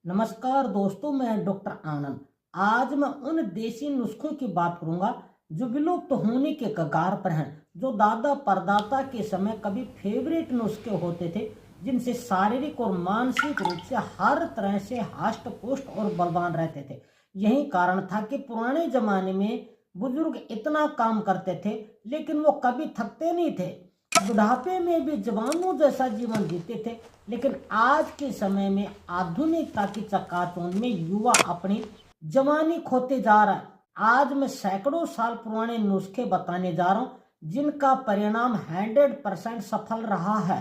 नमस्कार दोस्तों, मैं डॉक्टर आनंद। आज मैं उन देसी नुस्खों की बात करूंगा जो विलुप्त होने के कगार पर हैं, जो दादा परदादा के समय कभी फेवरेट नुस्खे होते थे, जिनसे शारीरिक और मानसिक रूप से हर तरह से हष्ट पुष्ट और बलवान रहते थे। यही कारण था कि पुराने जमाने में बुजुर्ग इतना काम करते थे, लेकिन वो कभी थकते नहीं थे। बुढ़ापे में भी जवानों जैसा जीवन जीते थे। लेकिन आज के समय में आधुनिकता की चकाचौंध में युवा अपनी जवानी खोते जा रहा है। आज मैं सैकड़ों साल पुराने नुस्खे बताने जा रहा हूं, जिनका परिणाम 100% सफल रहा है,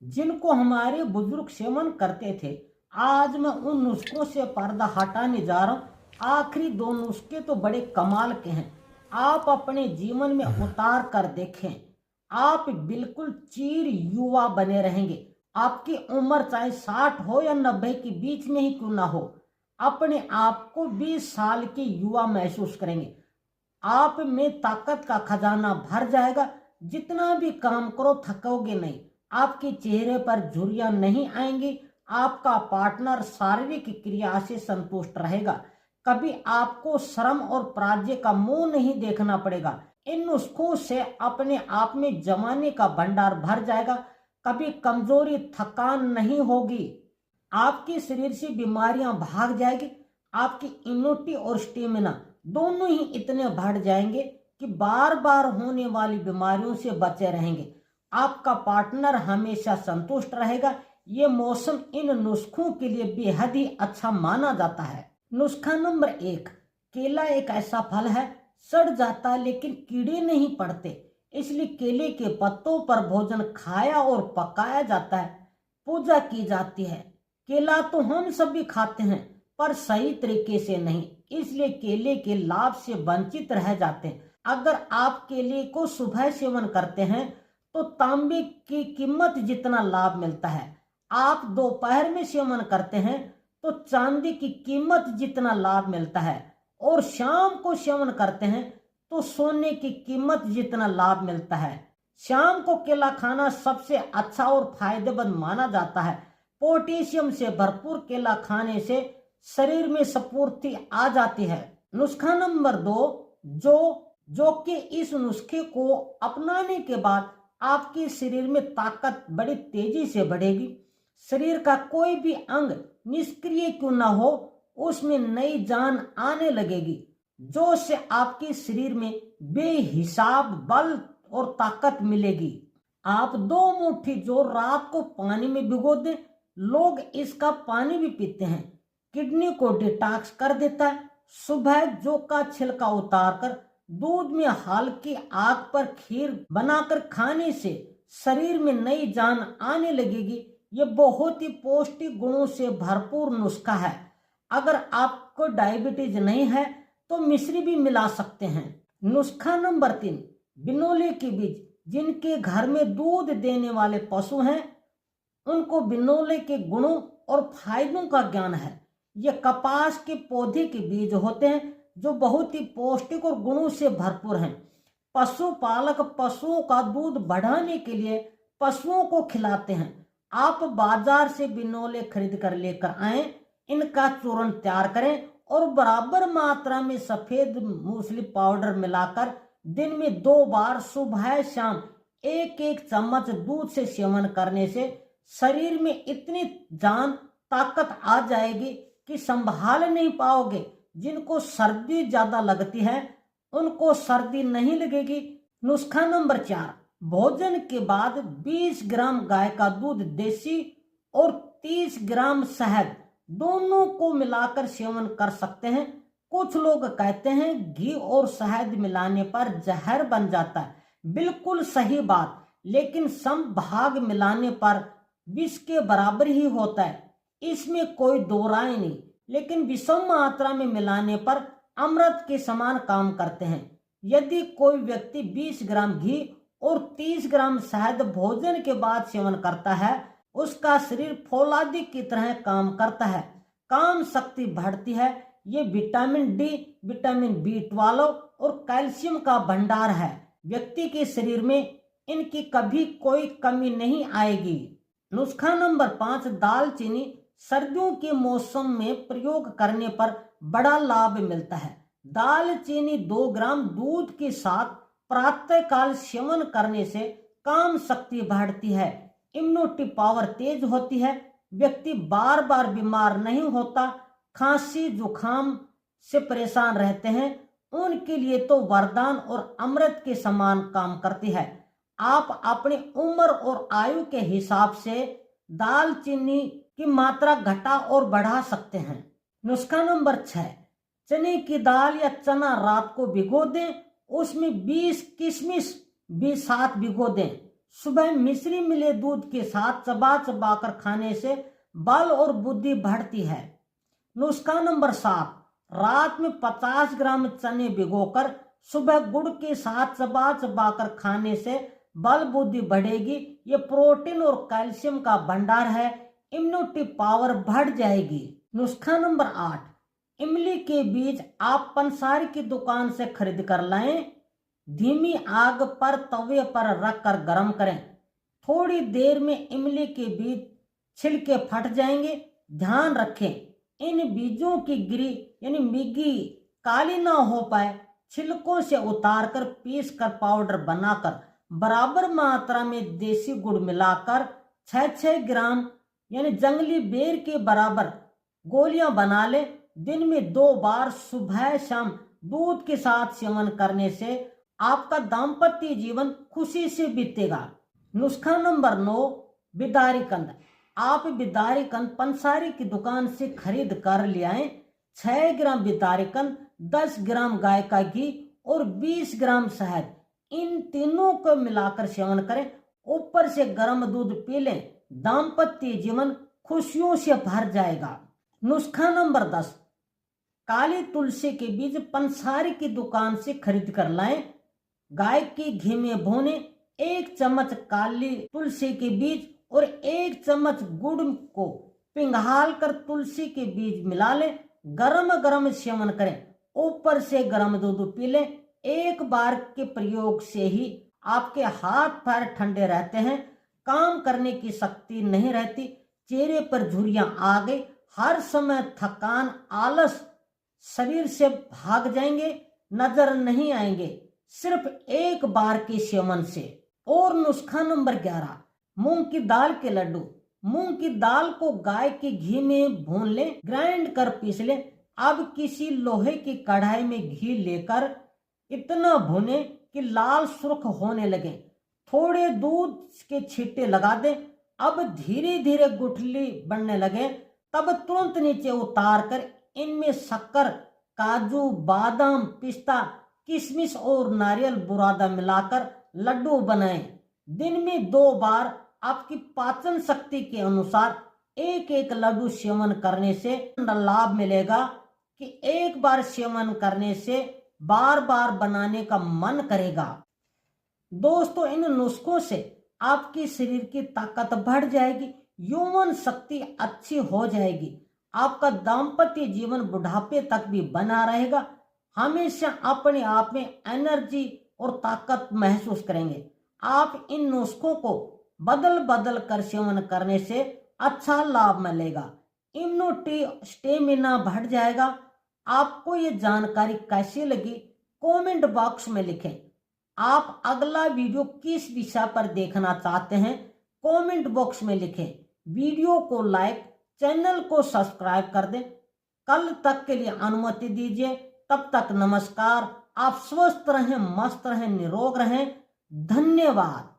जिनको हमारे बुजुर्ग सेवन करते थे। आज मैं उन नुस्खों से पर्दा हटाने जा रहा हूं। आखिरी दो नुस्खे तो बड़े कमाल के हैं, आप अपने जीवन में उतार कर देखें। आप बिल्कुल चीर युवा बने रहेंगे। आपकी उम्र चाहे 60 हो या 90 के बीच में ही क्यों ना हो, अपने आप को 20 साल के युवा महसूस करेंगे। आप में ताकत का खजाना भर जाएगा। जितना भी काम करो थकोगे नहीं। आपके चेहरे पर झुर्रियां नहीं आएंगी। आपका पार्टनर शारीरिक क्रिया से संतुष्ट रहेगा। कभी आपको श्रम और पराजय का मुंह नहीं देखना पड़ेगा। इन नुस्खों से अपने आप में जवानी का भंडार भर जाएगा। कभी कमजोरी थकान नहीं होगी। आपके शरीर से बीमारियां भाग जाएगी। आपकी इम्यूनिटी और स्टेमिना दोनों ही इतने बढ़ जाएंगे कि बार बार होने वाली बीमारियों से बचे रहेंगे। आपका पार्टनर हमेशा संतुष्ट रहेगा। ये मौसम इन नुस्खों के लिए बेहद ही अच्छा माना जाता है। नुस्खा नंबर 1, केला एक ऐसा फल है, सड़ जाता है लेकिन कीड़े नहीं पड़ते, इसलिए केले के पत्तों पर भोजन खाया और पकाया जाता है, पूजा की जाती है। केला तो हम सभी खाते हैं, पर सही तरीके से नहीं, इसलिए केले के लाभ से वंचित रह जाते हैं। अगर आप केले को सुबह सेवन करते हैं तो तांबे की कीमत जितना लाभ मिलता है। आप दोपहर में सेवन करते हैं तो चांदी की कीमत जितना लाभ मिलता है, और शाम को सेवन करते हैं तो सोने की कीमत जितना लाभ मिलता है। शाम को केला खाना सबसे अच्छा और फायदेमंद माना जाता है। पोटेशियम से भरपूर केला खाने से शरीर में स्फूर्ति आ जाती है। नुस्खा नंबर 2, जो कि इस नुस्खे को अपनाने के बाद आपके शरीर में ताकत बड़ी तेजी से बढ़ेगी। शरीर का कोई भी अंग निष्क्रिय क्यों ना हो, उसमें नई जान आने लगेगी, जो से आपके शरीर में बेहिसाब बल और ताकत मिलेगी। आप 2 मुट्ठी जो रात को पानी में भिगो दें, लोग इसका पानी भी पीते हैं, किडनी को डिटॉक्स कर देता है। सुबह जो का छिलका उतारकर दूध में हल्की आग पर खीर बनाकर खाने से शरीर में नई जान आने लगेगी। ये बहुत ही पौष्टिक गुणों से भरपूर नुस्खा है। अगर आपको डायबिटीज नहीं है तो मिश्री भी मिला सकते हैं। नुस्खा नंबर 3, बिनोले के बीज। जिनके घर में दूध देने वाले पशु हैं, उनको बिनोले के गुणों और फायदों का ज्ञान है। ये कपास के पौधे के बीज होते हैं, जो बहुत ही पौष्टिक और गुणों से भरपूर हैं। पशुपालक पशुओं का दूध बढ़ाने के लिए पशुओं को खिलाते हैं। आप बाजार से बिनोले खरीद कर लेकर आए, इनका चूर्ण तैयार करें और बराबर मात्रा में सफेद मूसली पाउडर मिलाकर दिन में 2 बार सुबह शाम 1-1 चम्मच दूध से सेवन करने से शरीर में इतनी जान ताकत आ जाएगी कि संभाल नहीं पाओगे। जिनको सर्दी ज्यादा लगती है उनको सर्दी नहीं लगेगी। नुस्खा नंबर 4, भोजन के बाद 20 ग्राम गाय का दूध देसी और 30 ग्राम शहद दोनों को मिलाकर सेवन कर सकते हैं। कुछ लोग कहते हैं घी और शहद मिलाने पर जहर बन जाता है। बिल्कुल सही बात, लेकिन सम भाग मिलाने पर विष के बराबर ही होता है, इसमें कोई दो राय नहीं। लेकिन विषम मात्रा में मिलाने पर अमृत के समान काम करते हैं। यदि कोई व्यक्ति 20 ग्राम घी और 30 ग्राम शहद भोजन के बाद सेवन करता है, उसका शरीर फौलादी की तरह काम करता है, काम शक्ति बढ़ती है। ये विटामिन डी, विटामिन B12 और कैल्शियम का भंडार है। व्यक्ति के शरीर में इनकी कभी कोई कमी नहीं आएगी। नुस्खा नंबर 5, दालचीनी सर्दियों के मौसम में प्रयोग करने पर बड़ा लाभ मिलता है। दालचीनी 2 ग्राम दूध के साथ प्रातःकाल सेवन करने से काम शक्ति बढ़ती है, इम्यूनिटी पावर तेज होती है, व्यक्ति बार बार बीमार नहीं होता। खांसी जुखाम से परेशान रहते हैं उनके लिए तो वरदान और अमृत के समान काम करती है। आप अपनी उम्र और आयु के हिसाब से दालचीनी की मात्रा घटा और बढ़ा सकते हैं। नुस्खा नंबर 6, चने की दाल या चना रात को भिगो दें, उसमें 20 किशमिश भी साथ भिगो दें। सुबह मिश्री मिले दूध के साथ चबा चबा कर खाने से बल और बुद्धि बढ़ती है। नुस्खा नंबर 7, रात में 50 ग्राम चने भिगोकर सुबह गुड़ के साथ चबा चबा कर खाने से बल बुद्धि बढ़ेगी। ये प्रोटीन और कैल्शियम का भंडार है, इम्यूनिटी पावर बढ़ जाएगी। नुस्खा नंबर 8, इमली के बीज आप पंसारी की दुकान से खरीद कर लाएं, धीमी आग पर तवे पर रखकर गर्म करें। थोड़ी देर में इमली के बीज छिलके फट जाएंगे। ध्यान रखें इन बीजों की गिरी यानी मिग्गी काली ना हो पाए। छिलकों से उतारकर पीस कर पाउडर बनाकर बराबर मात्रा में देसी गुड़ मिलाकर 6-6 ग्राम यानी जंगली बेर के बराबर गोलियां बना ले। दिन में 2 बार सुबह शाम दूध के साथ सेवन करने से आपका दाम्पत्य जीवन खुशी से बीतेगा। नुस्खा नंबर 9, बिदारी कंद। आप बिदारी कंद पंसारी की दुकान से खरीद कर ले आए। 6 ग्राम बिदारी कंद, 10 ग्राम गाय का घी और 20 ग्राम शहद, इन तीनों को मिलाकर सेवन करें। ऊपर से गर्म दूध पी लें, दाम्पत्य जीवन खुशियों से भर जाएगा। नुस्खा नंबर 10, काली तुलसी के बीज पंसारी की दुकान से खरीद कर लाएं। गाय के घी में भूने 1 चम्मच काली तुलसी के बीज और 1 चम्मच गुड़ को पिघाल कर तुलसी के बीज मिला लें। गरम गरम सेवन करें। ऊपर से गर्म दूध पी लें। एक बार के प्रयोग से ही आपके हाथ पैर ठंडे रहते हैं, काम करने की शक्ति नहीं रहती, चेहरे पर झुर्रियां आ गई, हर समय थकान आलस शरीर से भाग जाएंगे, नजर नहीं आएंगे सिर्फ एक बार के सेवन से। और नुस्खा नंबर 11, मूंग की दाल के लड्डू। मूंग की दाल को गाय के घी में भून लें, ग्राइंड कर पीस लें। अब किसी लोहे की कढ़ाई में घी लेकर इतना भुने कि लाल सुर्ख होने लगे, थोड़े दूध के छींटे लगा दें। अब धीरे धीरे गुठली बनने लगे, तब तुरंत नीचे उतार कर इनमें शक्कर, काजू, बादाम, पिस्ता, किशमिश और नारियल बुरादा मिलाकर लड्डू बनाएं। दिन में 2 बार आपकी पाचन शक्ति के अनुसार एक एक लड्डू सेवन करने से लाभ मिलेगा कि एक बार सेवन करने से बार बार बनाने का मन करेगा। दोस्तों, इन नुस्खों से आपके शरीर की ताकत बढ़ जाएगी, यौवन शक्ति अच्छी हो जाएगी, आपका दाम्पत्य जीवन बुढ़ापे तक भी बना रहेगा, हमेशा अपने आप में एनर्जी और ताकत महसूस करेंगे। आप इन नुस्खों को बदल बदल कर सेवन करने से अच्छा लाभ मिलेगा, इम्यूनिटी स्टेमिना बढ़ जाएगा। आपको ये जानकारी कैसी लगी कमेंट बॉक्स में लिखें। आप अगला वीडियो किस विषय पर देखना चाहते हैं कमेंट बॉक्स में लिखें। वीडियो को लाइक, चैनल को सब्सक्राइब कर दें। कल तक के लिए अनुमति दीजिए, तब तक नमस्कार। आप स्वस्थ रहें, मस्त रहें, निरोग रहें। धन्यवाद।